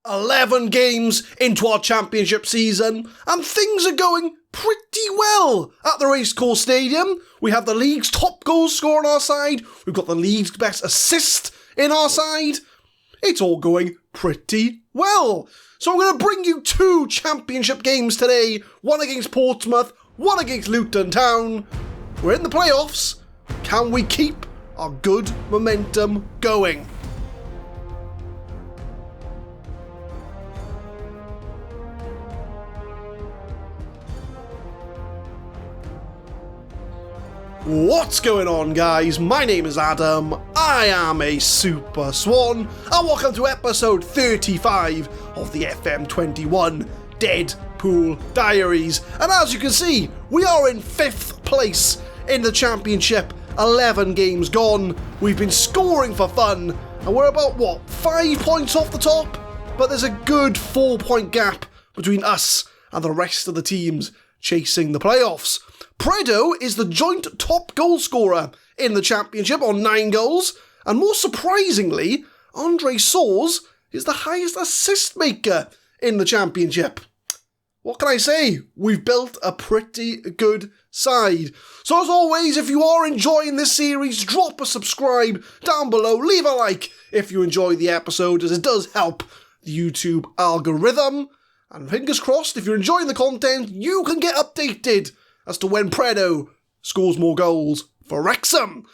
11 games into our championship season, and things are going pretty well at the Racecourse Stadium. We have the league's top goal scorer on our side, we've got the league's best assist in our side. It's all going pretty well. So I'm going to bring you 2 championship games today, one against Portsmouth, one against Luton Town. We're in the playoffs. Can we keep our good momentum going? What's going on, guys? My name is Adam, I am a Super Swan, and welcome to episode 35 of the FM21 Deadpool Diaries. And as you can see, we are in 5th place in the championship, 11 games gone. We've been scoring for fun, and we're about, 5 points off the top? But there's a good 4-point gap between us and the rest of the teams chasing the playoffs. Predo is the joint top goal scorer in the championship on 9 goals, and more surprisingly, Andre Soers is the highest assist maker in the championship. What can I say? We've built a pretty good side. So as always, if you are enjoying this series, drop a subscribe down below, leave a like if you enjoy the episode, as it does help the YouTube algorithm. And fingers crossed, if you're enjoying the content, you can get updated as to when Predo scores more goals for Wrexham.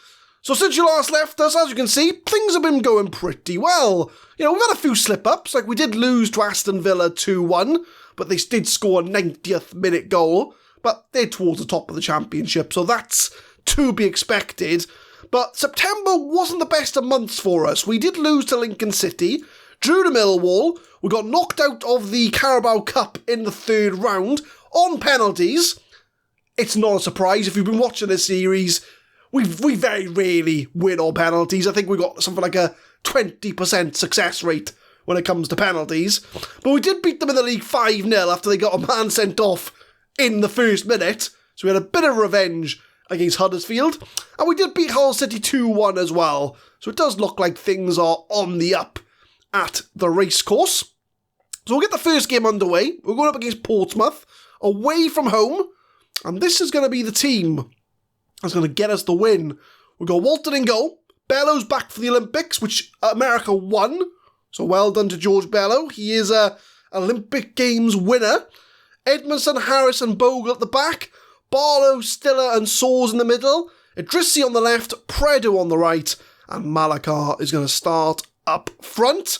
So since you last left us, as you can see, things have been going pretty well. We've had a few slip-ups, like we did lose to Aston Villa 2-1, but they did score a 90th minute goal, but they're towards the top of the championship, so that's to be expected. But September wasn't the best of months for us. We did lose to Lincoln City, drew to Millwall, we got knocked out of the Carabao Cup in the 3rd round on penalties. It's not a surprise if you've been watching this series. We very rarely win on penalties. I think we got something like a 20% success rate when it comes to penalties. But we did beat them in the league 5-0 after they got a man sent off in the first minute. So we had a bit of revenge against Huddersfield. And we did beat Hull City 2-1 as well. So it does look like things are on the up at the racecourse. So we'll get the first game underway. We're going up against Portsmouth, away from home. And this is going to be the team that's going to get us the win. We've got Walton in goal. Bellows back for the Olympics, which America won. So well done to George Bello. He is a Olympic Games winner. Edmondson, Harris and Bogle at the back. Barlow, Stiller and Soers in the middle. Idrissi on the left. Predo on the right. And Malakar is going to start up front.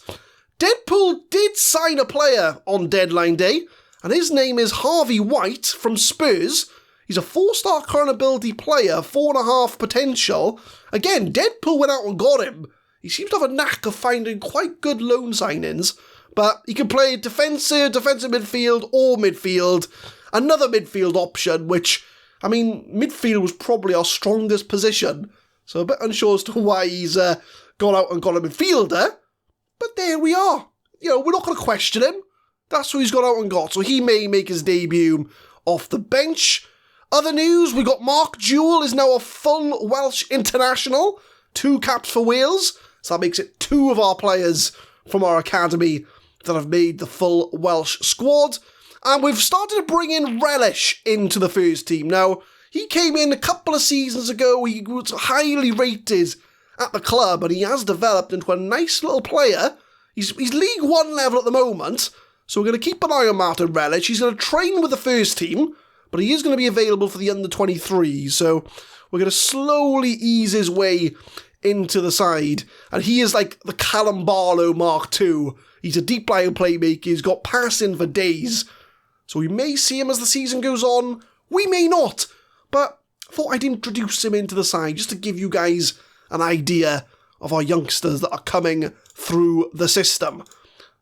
Deadpool did sign a player on deadline day, and his name is Harvey White from Spurs. He's a 4-star current ability player, 4.5 potential. Again, Deadpool went out and got him. He seems to have a knack of finding quite good loan signings, but he can play defensive midfield or midfield. Another midfield option, which, midfield was probably our strongest position, so a bit unsure as to why he's gone out and got a midfielder. But there we are. We're not going to question him. That's who he's gone out and got, so he may make his debut off the bench. Other news, we got Mark Jewell is now a full Welsh international. 2 caps for Wales, so that makes it 2 of our players from our academy that have made the full Welsh squad. And we've started to bring in Relish into the first team. Now, he came in a couple of seasons ago, he was highly rated at the club, and he has developed into a nice little player. He's League 1 level at the moment, so we're going to keep an eye on Martin Relish. He's going to train with the first team, but he is going to be available for the under-23s, so we're going to slowly ease his way into the side. And he is like the Callum Barlow Mark II. He's a deep-lying playmaker, he's got passing for days. So we may see him as the season goes on, we may not, but I thought I'd introduce him into the side just to give you guys an idea of our youngsters that are coming through the system.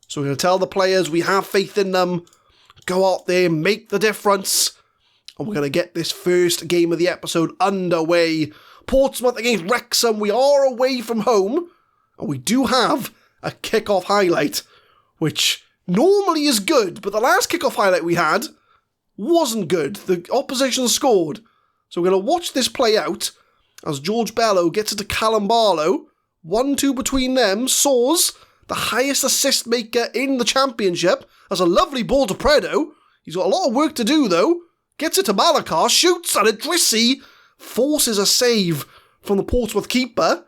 So we're going to tell the players we have faith in them, go out there, make the difference, and we're going to get this first game of the episode underway. Portsmouth against Wrexham, we are away from home, and we do have a kick-off highlight, which normally is good, but the last kick-off highlight we had wasn't good. The opposition scored. So we're going to watch this play out as George Bello gets it to Callum Barlow. 1-2 between them. Soers the highest assist maker in the Championship. That's a lovely ball to Predo. He's got a lot of work to do though. Gets it to Malakar, shoots, and Idrissi forces a save from the Portsmouth keeper.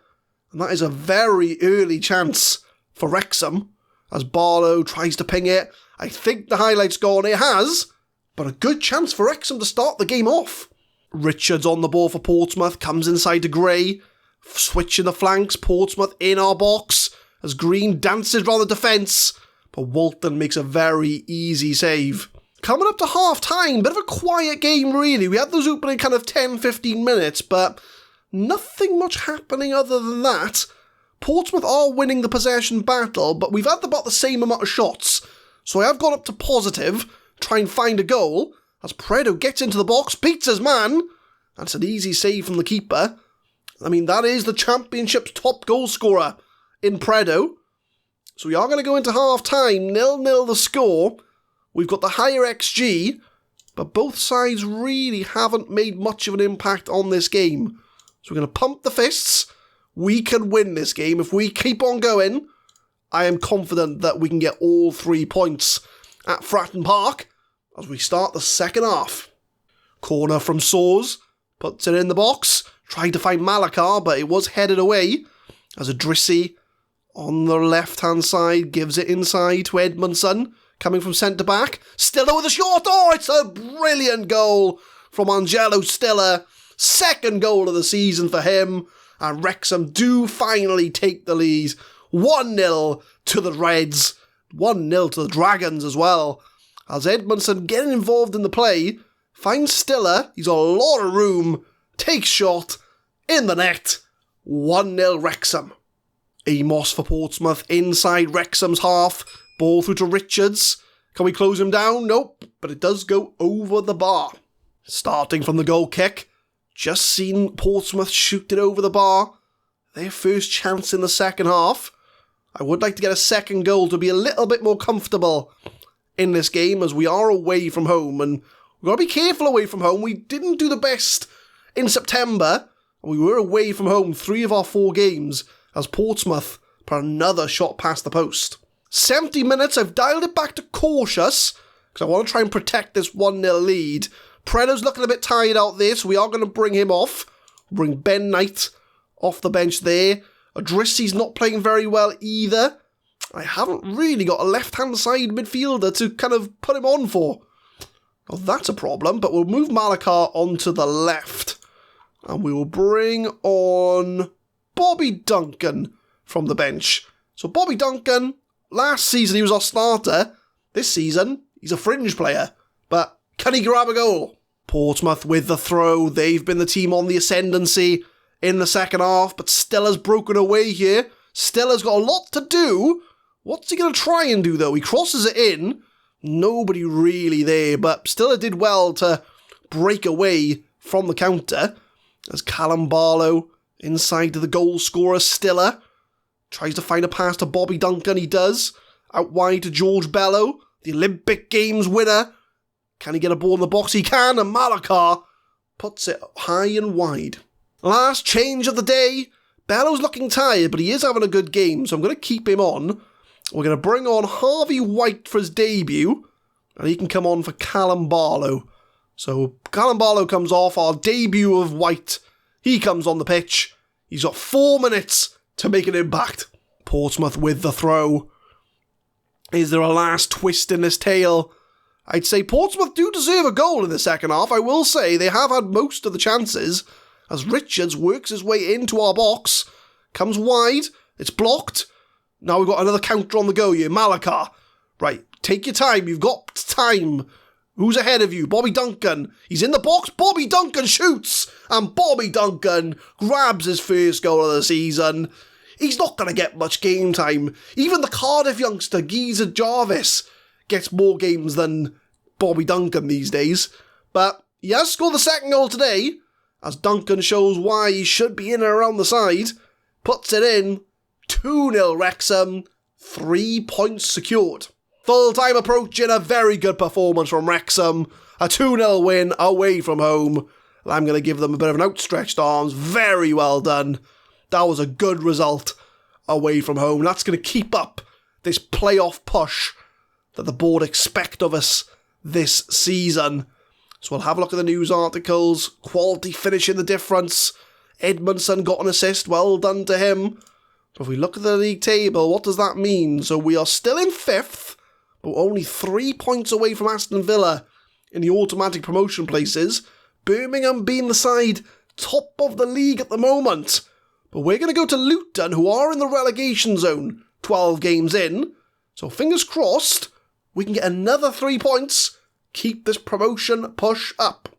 And that is a very early chance for Wrexham as Barlow tries to ping it. I think the highlight's gone. It has, but a good chance for Wrexham to start the game off. Richards on the ball for Portsmouth, comes inside to Gray, switching the flanks. Portsmouth in our box as Green dances around the defence, but Walton makes a very easy save. Coming up to half-time, bit of a quiet game really. We had those opening kind of 10-15 minutes, but nothing much happening other than that. Portsmouth are winning the possession battle, but we've had about the same amount of shots. So I have gone up to positive, try and find a goal, as Predo gets into the box, beats his man. That's an easy save from the keeper. I mean, that is the Championship's top goal scorer in Predo. So we are going to go into half-time, 0-0 the score. We've got the higher XG, but both sides really haven't made much of an impact on this game. So we're going to pump the fists. We can win this game. If we keep on going, I am confident that we can get all 3 points at Fratton Park as we start the second half. Corner from Soers, puts it in the box, tried to find Malakar, but it was headed away as Idrissi on the left-hand side gives it inside to Edmondson, coming from centre-back. Stiller with a shot. Oh, it's a brilliant goal from Angelo Stiller. Second goal of the season for him. And Wrexham do finally take the lead. 1-0 to the Reds. 1-0 to the Dragons as well. As Edmondson getting involved in the play, finds Stiller. He's got a lot of room. Takes shot. In the net. 1-0 Wrexham. Amos for Portsmouth inside Wrexham's half. Ball through to Richards. Can we close him down? Nope. But it does go over the bar. Starting from the goal kick. Just seen Portsmouth shoot it over the bar. Their first chance in the second half. I would like to get a second goal to be a little bit more comfortable in this game as we are away from home. And we've got to be careful away from home. We didn't do the best in September. We were away from home 3 of our 4 games as Portsmouth put another shot past the post. 70 minutes, I've dialed it back to cautious because I want to try and protect this 1-0 lead. Predo's looking a bit tired out there, so we are going to bring him off. Bring Ben Knight off the bench there. Idrissi's not playing very well either. I haven't really got a left-hand side midfielder to kind of put him on for. Well, that's a problem, but we'll move Malakar onto the left. And we will bring on Bobby Duncan from the bench. So Bobby Duncan, last season he was our starter. This season, he's a fringe player. But can he grab a goal? Portsmouth with the throw. They've been the team on the ascendancy in the second half, but Stiller's broken away here. Stiller's got a lot to do. What's he going to try and do, though? He crosses it in. Nobody really there, but Stiller did well to break away from the counter as Callum Barlow inside to the goal scorer Stiller. Tries to find a pass to Bobby Duncan. He does. Out wide to George Bello, the Olympic Games winner. Can he get a ball in the box? He can, and Malakar puts it high and wide. Last change of the day. Bellow's looking tired, but he is having a good game, so I'm going to keep him on. We're going to bring on Harvey White for his debut, and he can come on for Callum Barlow. So Callum Barlow comes off, our debut of White. He comes on the pitch. He's got 4 minutes to make an impact. Portsmouth with the throw. Is there a last twist in this tale? I'd say Portsmouth do deserve a goal in the second half. I will say they have had most of the chances as Richards works his way into our box. Comes wide. It's blocked. Now we've got another counter on the go here. Malakar. Right, take your time. You've got time. Who's ahead of you? Bobby Duncan. He's in the box. Bobby Duncan shoots. And Bobby Duncan grabs his first goal of the season. He's not going to get much game time. Even the Cardiff youngster, Geezer Jarvis, gets more games than Bobby Duncan these days. But he has scored the second goal today, as Duncan shows why he should be in and around the side. Puts it in. 2-0 Wrexham. 3 points secured. Full time approaching, a very good performance from Wrexham. A 2-0 win away from home. I'm going to give them a bit of an outstretched arms. Very well done. That was a good result away from home. That's going to keep up this playoff push that the board expect of us this season. So we'll have a look at the news articles. Quality finishing the difference. Edmondson got an assist. Well done to him. But if we look at the league table, what does that mean? So we are still in 5th, but only 3 points away from Aston Villa in the automatic promotion places. Birmingham being the side top of the league at the moment. But we're going to go to Luton, who are in the relegation zone, 12 games in. So fingers crossed, we can get another 3 points, keep this promotion push up.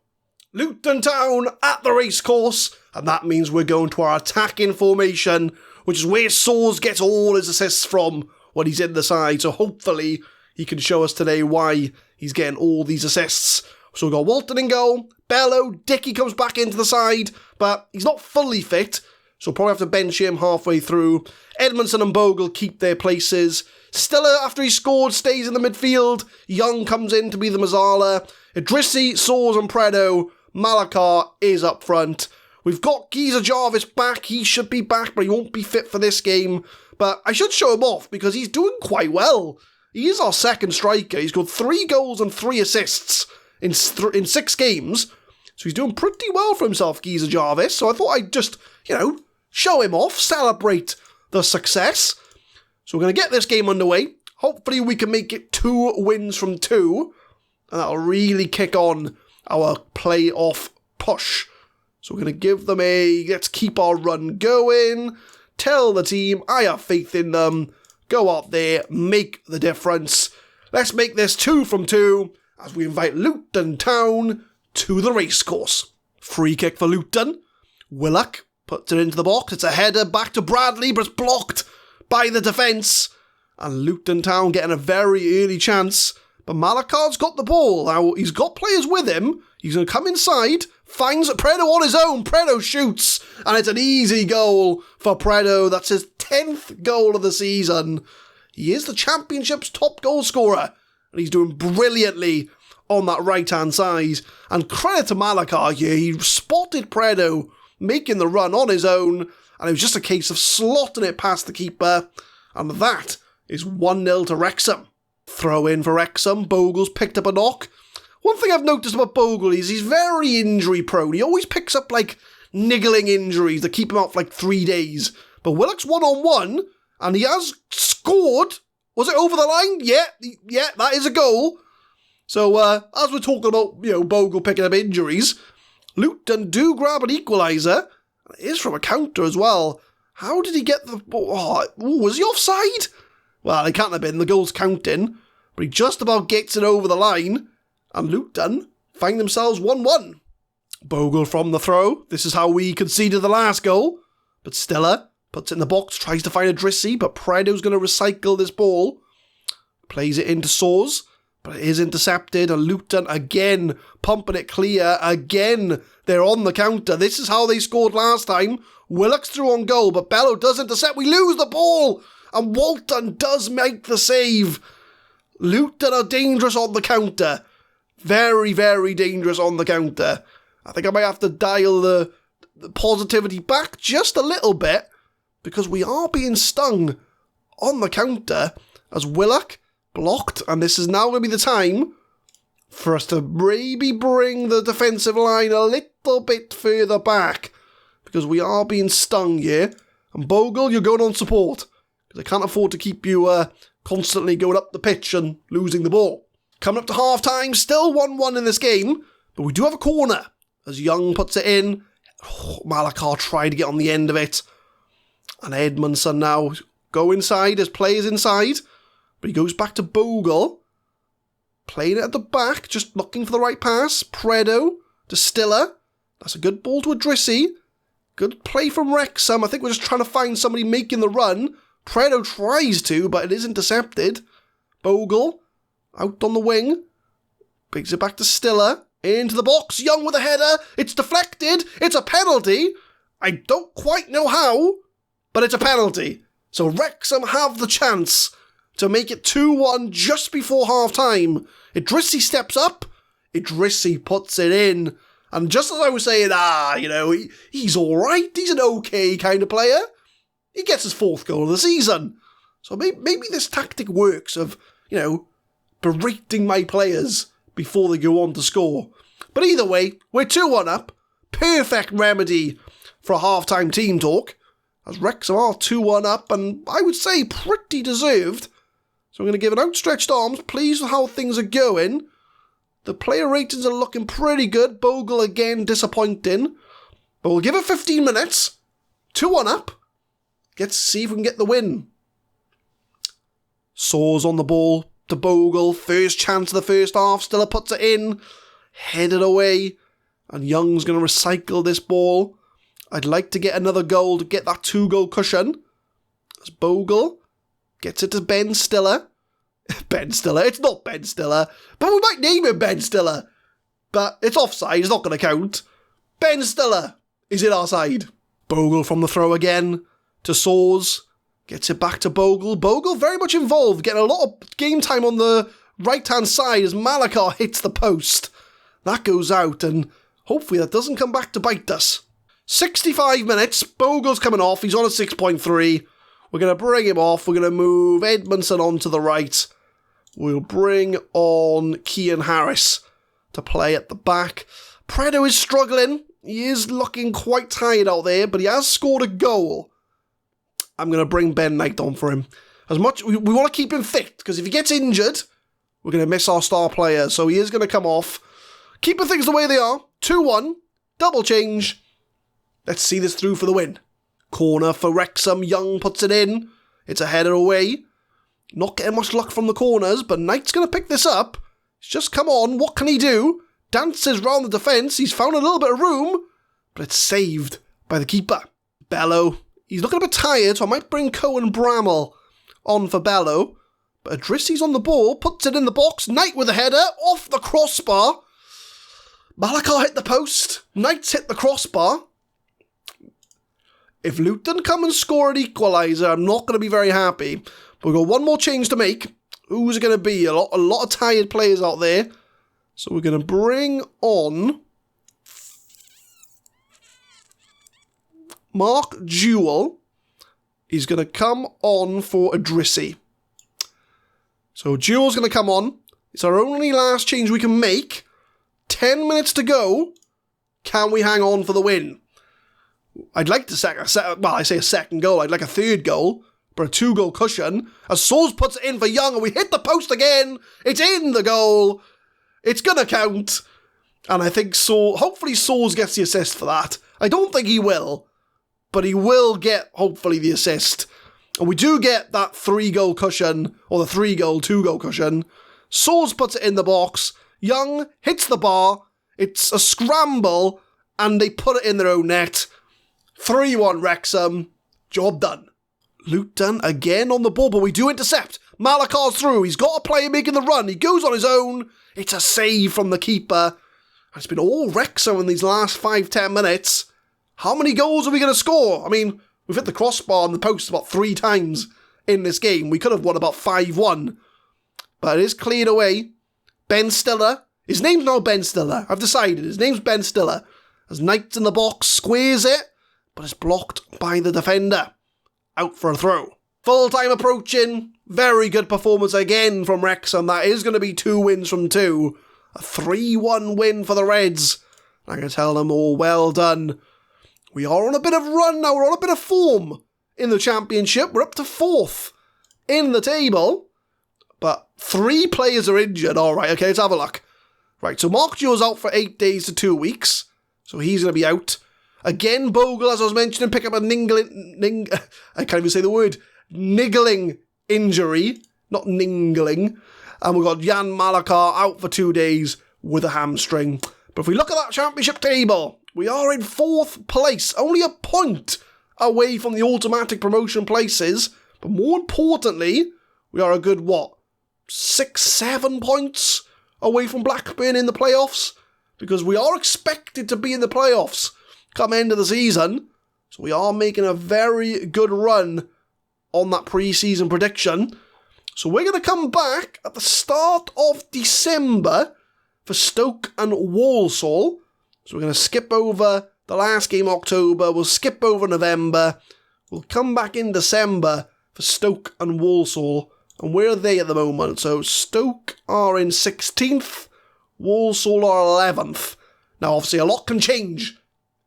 Luton Town at the racecourse, and that means we're going to our attacking formation, which is where Soares gets all his assists from when he's in the side. So hopefully he can show us today why he's getting all these assists. So we've got Walton in goal, Bello, Dickey comes back into the side, but he's not fully fit, so we'll probably have to bench him halfway through. Edmondson and Bogle keep their places. Stiller, after he scored, stays in the midfield. Young comes in to be the Mazzala. Idrissi, Soares and Predo. Malakar is up front. We've got Geezer Jarvis back. He should be back, but he won't be fit for this game. But I should show him off because he's doing quite well. He is our second striker. He's got 3 goals and 3 assists in 6 games. So he's doing pretty well for himself, Geezer Jarvis. So I thought I'd just, show him off, celebrate the success. So we're going to get this game underway. Hopefully we can make it 2 wins from 2. And that'll really kick on our playoff push. So we're going to give them let's keep our run going. Tell the team, I have faith in them. Go out there, make the difference. Let's make this 2 from 2 as we invite Luton Town to the racecourse. Free kick for Luton. Willock puts it into the box. It's a header back to Bradley, but it's blocked by the defence. And Luton Town getting a very early chance. But Malakar's got the ball. Now, he's got players with him. He's going to come inside, finds Predo on his own. Predo shoots, and it's an easy goal for Predo. That's his 10th goal of the season. He is the Championship's top goal scorer, and he's doing brilliantly on that right-hand side. And credit to Malakar here. He spotted Predo making the run on his own, and it was just a case of slotting it past the keeper. And that is 1-0 to Wrexham. Throw in for Wrexham. Bogle's picked up a knock. One thing I've noticed about Bogle is he's very injury prone. He always picks up niggling injuries that keep him out for 3 days. But Willock's 1-on-1, and he has scored. Was it over the line? Yeah, that is a goal. So as we're talking about Bogle picking up injuries, Luton do grab an equaliser. It is from a counter as well. How did he get the ball? Was he offside? Well, he can't have been. The goal's counting. But he just about gets it over the line. And Luton find themselves 1-1. Bogle from the throw. This is how we conceded the last goal. But Stiller puts it in the box, tries to find Idrissi, but Predo's going to recycle this ball. Plays it into Soares, but it is intercepted. And Luton again pumping it clear. Again, they're on the counter. This is how they scored last time. Willock's through on goal, but Bello does intercept. We lose the ball. And Walton does make the save. Luton are dangerous on the counter. Very, very dangerous on the counter. I think I might have to dial the positivity back just a little bit because we are being stung on the counter as Willock blocked, and this is now going to be the time for us to maybe bring the defensive line a little bit further back because we are being stung here. And Bogle, you're going on support because I can't afford to keep you constantly going up the pitch and losing the ball. Coming up to half-time, still 1-1 in this game, but we do have a corner as Young puts it in. Malakar tried to get on the end of it. And Edmondson now go inside, his players inside, but he goes back to Bogle. Playing it at the back, just looking for the right pass. Predo to Stiller. That's a good ball to Idrissi. Good play from Wrexham. I think we're just trying to find somebody making the run. Predo tries to, but it is intercepted. Bogle out on the wing. Brings it back to Stiller. Into the box. Young with a header. It's deflected. It's a penalty. I don't quite know how, but it's a penalty. So Wrexham have the chance to make it 2-1 just before half-time. Idrissi steps up. Idrissi puts it in. And just as I was saying, he's alright. He's an okay kind of player. He gets his 4th goal of the season. So maybe this tactic works of, berating my players before they go on to score. But either way, we're 2-1 up. Perfect remedy for a half-time team talk, as Wrexham are 2-1 up, and I would say pretty deserved. So I'm going to give an outstretched arms, pleased with how things are going. The player ratings are looking pretty good. Bogle again disappointing. But we'll give it 15 minutes. 2-1 up. Let's see if we can get the win. Saws on the ball to Bogle. First chance of the first half. Stiller puts it in. Headed away. And Young's going to recycle this ball. I'd like to get another goal to get that 2-goal cushion. As Bogle gets it to Ben Stiller. Ben Stiller. It's not Ben Stiller. But we might name him Ben Stiller. But it's offside. It's not going to count. Ben Stiller is in our side. Bogle from the throw again to Saws. Gets it back to Bogle. Bogle very much involved. Getting a lot of game time on the right-hand side as Malakar hits the post. That goes out, and hopefully that doesn't come back to bite us. 65 minutes. Bogle's coming off. He's on a 6.3. We're going to bring him off. We're going to move Edmondson on to the right. We'll bring on Kean Harris to play at the back. Predo is struggling. He is looking quite tired out there, but he has scored a goal. I'm going to bring Ben Knight on for him. As much we want to keep him fit, because if he gets injured, we're going to miss our star player. So he is going to come off. Keeping things the way they are. 2-1. Double change. Let's see this through for the win. Corner for Wrexham. Young puts it in. It's a header away. Not getting much luck from the corners, but Knight's going to pick this up. He's just come on. What can he do? Dances round the defence. He's found a little bit of room, but it's saved by the keeper. Bello. He's looking a bit tired, so I might bring Cohen Bramall on for Bello. But Adrissi's on the ball. Puts it in the box. Knight with a header. Off the crossbar. Malakar hit the post. Knight's hit the crossbar. If Luton come and score an equaliser, I'm not going to be very happy. We've got one more change to make. Who's it going to be? A lot of tired players out there. So we're going to bring on Mark Jewell. He's going to come on for Adrissi. So Jewell's going to come on. It's our only last change we can make. 10 minutes to go. Can we hang on for the win? I'd like to I say a second goal. I'd like a third goal. But a 2-goal cushion. As Saws puts it in for Young, and we hit the post again. It's in the goal. It's going to count. And I think hopefully Saws gets the assist for that. I don't think he will. But he will get, hopefully, the assist. And we do get that 3-goal cushion. Or the 3-goal, 2-goal cushion. Saws puts it in the box. Young hits the bar. It's a scramble. And they put it in their own net. 3-1 Wrexham. Job done. Luton again on the ball, but we do intercept. Malakar's through. He's got a player making the run. He goes on his own. It's a save from the keeper. It's been all Wrexham in these last 5-10 minutes. How many goals are we going to score? I mean, we've hit the crossbar and the post about 3 times in this game. We could have won about 5-1. But it is cleared away. Ben Stiller. His name's now Ben Stiller. I've decided. His name's Ben Stiller. As Knight's in the box, squares it, but it's blocked by the defender. Out for a throw. Full time approaching. Very good performance again from Wrexham. That is going to be 2 wins from 2. A 3-1 win for the Reds. I can tell them all well done. We are on a bit of run now. We're on a bit of form in the Championship. We're up to 4th in the table. But 3 players are injured. All right, okay, let's have a look. Right, so Mark Jewell's out for 8 days to 2 weeks. So he's going to be out. Again, Bogle, as I was mentioning, pick up a I can't even say the word. Niggling injury. Not ningling. And we've got Jan Malakar out for 2 days with a hamstring. But if we look at that Championship table, we are in 4th place. Only a point away from the automatic promotion places. But more importantly, we are a good, 6-7 points away from Blackburn in the playoffs? Because we are expected to be in the playoffs come end of the season. So we are making a very good run on that pre-season prediction. So we're going to come back at the start of December for Stoke and Walsall. So we're going to skip over the last game October. We'll skip over November. We'll come back in December for Stoke and Walsall. And where are they at the moment? So Stoke are in 16th, Walsall are 11th. Now obviously a lot can change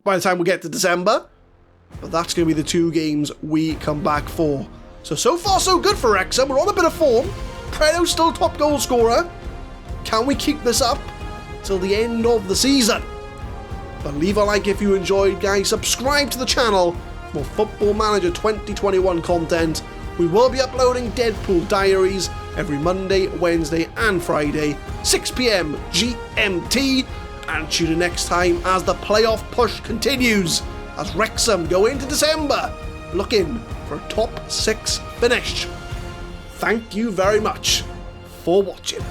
by the time we get to December, but that's going to be the 2 games we come back for. So far so good for Wrexham. We're on a bit of form. Predo's still top goal scorer. Can we keep this up till the end of the season? But leave a like if you enjoyed, guys. Subscribe to the channel for more Football Manager 2021 content. We will be uploading Deadpool Diaries every Monday, Wednesday and Friday, 6 PM GMT. And tune in next time as the playoff push continues, as Wrexham go into December looking for a top 6 finish. Thank you very much for watching.